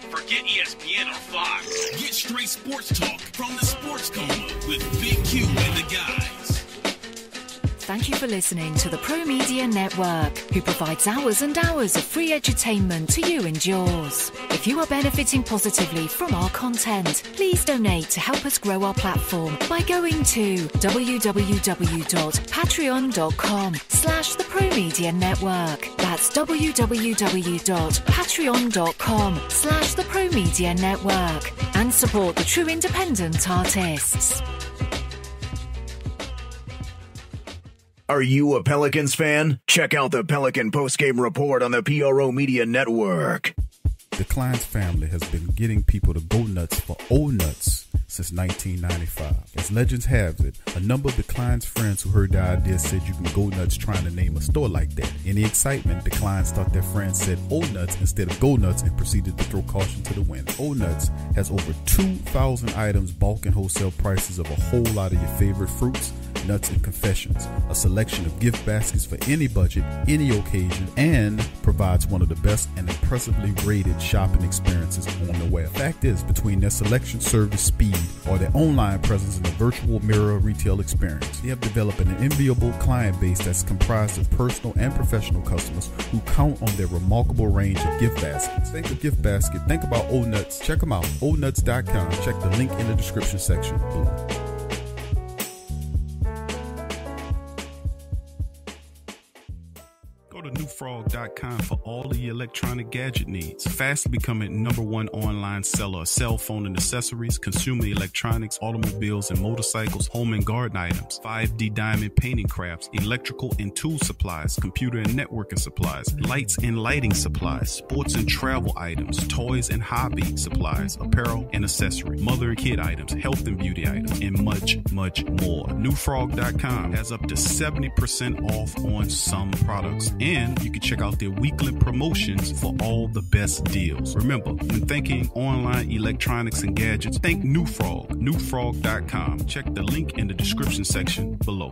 Forget ESPN or Fox. Get straight sports talk from the Sports Coma with Big Q and the guys. thank you for listening to the Pro Media Network, who provides hours and hours of free edutainment to you and yours. If you are benefiting positively from our content, please donate to help us grow our platform by going to www.patreon.com/the Pro Media Network. That's www.patreon.com/the Pro Media Network, and support the true independent artists. Are you a Pelicans fan? Check out the Pelican postgame report on the PRO Media Network. The Kleins family has been getting people to go nuts for old nuts since 1995. As legends have it, a number of the Kleins friends who heard the idea said you can go nuts trying to name a store like that. In the excitement, the Kleins thought their friends said old nuts instead of go nuts and proceeded to throw caution to the wind. Old Nuts has over 2,000 items, bulk and wholesale prices of a whole lot of your favorite fruits, nuts, and confessions, a selection of gift baskets for any budget, any occasion, and provides one of the best and impressively rated shopping experiences on the web. Fact is, between their selection, service, speed, or their online presence in the virtual mirror retail experience, they have developed an enviable client base that's comprised of personal and professional customers who count on their remarkable range of gift baskets. Think of gift basket, think about Old Nuts. Check them out, oldnuts.com. Check the link in the description section below. Go to newfrog.com for all of your electronic gadget needs. Fast becoming #1 online seller of cell phone and accessories, consumer electronics, automobiles and motorcycles, home and garden items, 5D diamond painting crafts, electrical and tool supplies, computer and networking supplies, lights and lighting supplies, sports and travel items, toys and hobby supplies, apparel and accessory, mother and kid items, health and beauty items, and much, much more. Newfrog.com has up to 70% off on some products. And you can check out their weekly promotions for all the best deals. Remember, when thinking online electronics and gadgets, think New Frog. Newfrog.com. Check the link in the description section below.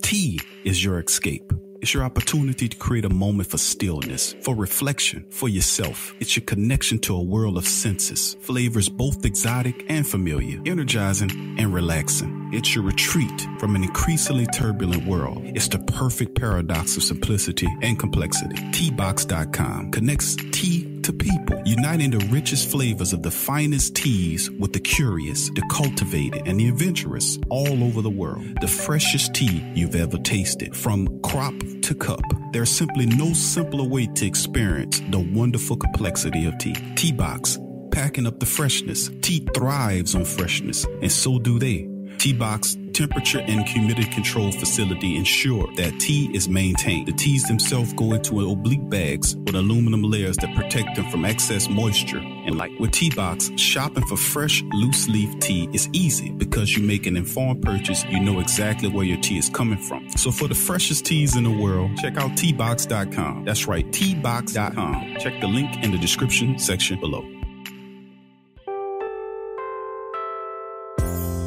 Tea is your escape. It's your opportunity to create a moment for stillness, for reflection, for yourself. It's your connection to a world of senses, flavors both exotic and familiar, energizing and relaxing. It's your retreat from an increasingly turbulent world. It's the perfect paradox of simplicity and complexity. Teabox.com connects tea to people, uniting the richest flavors of the finest teas with the curious, the cultivated, and the adventurous all over the world. The freshest tea you've ever tasted, from crop to cup. There's simply no simpler way to experience the wonderful complexity of tea. Teabox, packing up the freshness. Tea thrives on freshness, and so do they. Teabox temperature and humidity control facility ensure that tea is maintained. The teas themselves go into oblique bags with aluminum layers that protect them from excess moisture and light. With Teabox, shopping for fresh, loose leaf tea is easy because you make an informed purchase. You know exactly where your tea is coming from. So for the freshest teas in the world, check out Teabox.com. That's right, Teabox.com. Check the link in the description section below.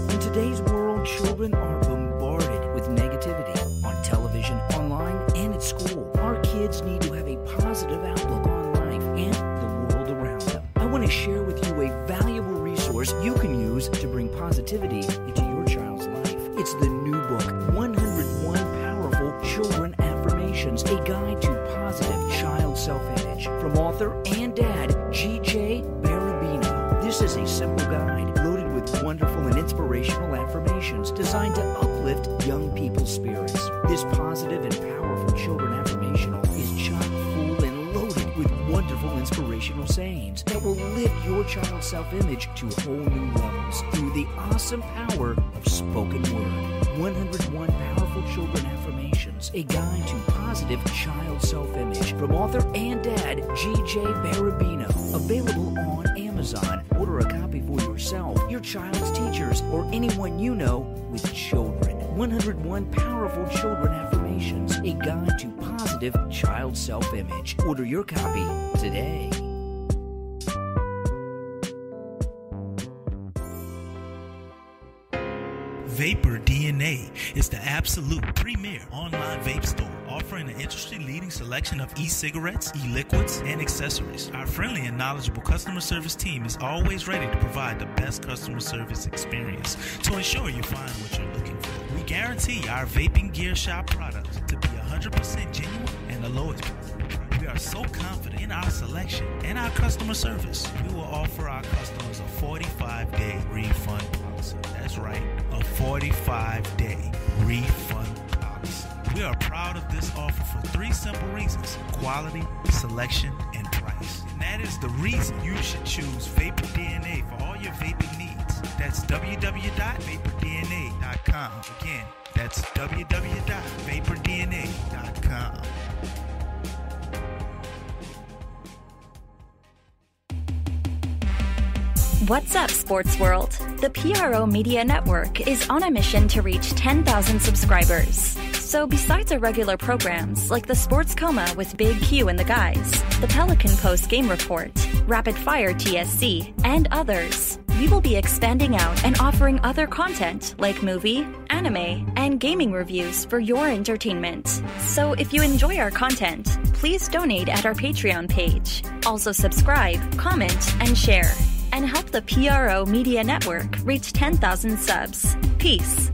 In today's world, children are bombarded with negativity on television, online, and at school. Our kids need to have a positive outlook on life and the world around them. I want to share with you a valuable resource you can use to bring positivity into your child's life. It's the new book, 101 Powerful Children Affirmations, a guide to positive child self-image, from author and dad, G.J. Barabino. This is a simple guide loaded with wonderful and inspirational affirmations designed to uplift young people's spirits. This positive and powerful children affirmational is chock full and loaded with wonderful inspirational sayings that will lift your child's self-image to whole new levels through the awesome power of spoken word. 101 Powerful Children Affirmations, a guide to positive child self-image, from author and dad, G.J. Barabino. Available on Amazon. Order a copy for yourself, your child's teachers, or anyone you know with children. 101 Powerful Children Affirmations, a guide to positive child self-image. Order your copy today. Vapor DNA is the absolute premier online vape store, offering an industry-leading selection of e-cigarettes, e-liquids, and accessories. Our friendly and knowledgeable customer service team is always ready to provide the best customer service experience to ensure you find what you're looking for. We guarantee our vaping gear shop products to be 100% genuine and the lowest price. We are so confident in our selection and our customer service. We will offer our customers a 45-day refund policy. That's right, a 45-day refund policy. We are proud of this offer for 3 simple reasons: quality, selection, and price. And that is the reason you should choose Vapor DNA for all your vaping needs. That's www.vapordna.com. Again, that's www.vapordna.com. What's up, sports world? The PRO Media Network is on a mission to reach 10,000 subscribers. So besides our regular programs like the Sports Coma with Big Q and the guys, the Pelican Post Game Report, Rapid Fire TSC, and others, we will be expanding out and offering other content like movie, anime, and gaming reviews for your entertainment. So if you enjoy our content, please donate at our Patreon page. Also subscribe, comment, and share. And help the PRO Media Network reach 10,000 subs. Peace.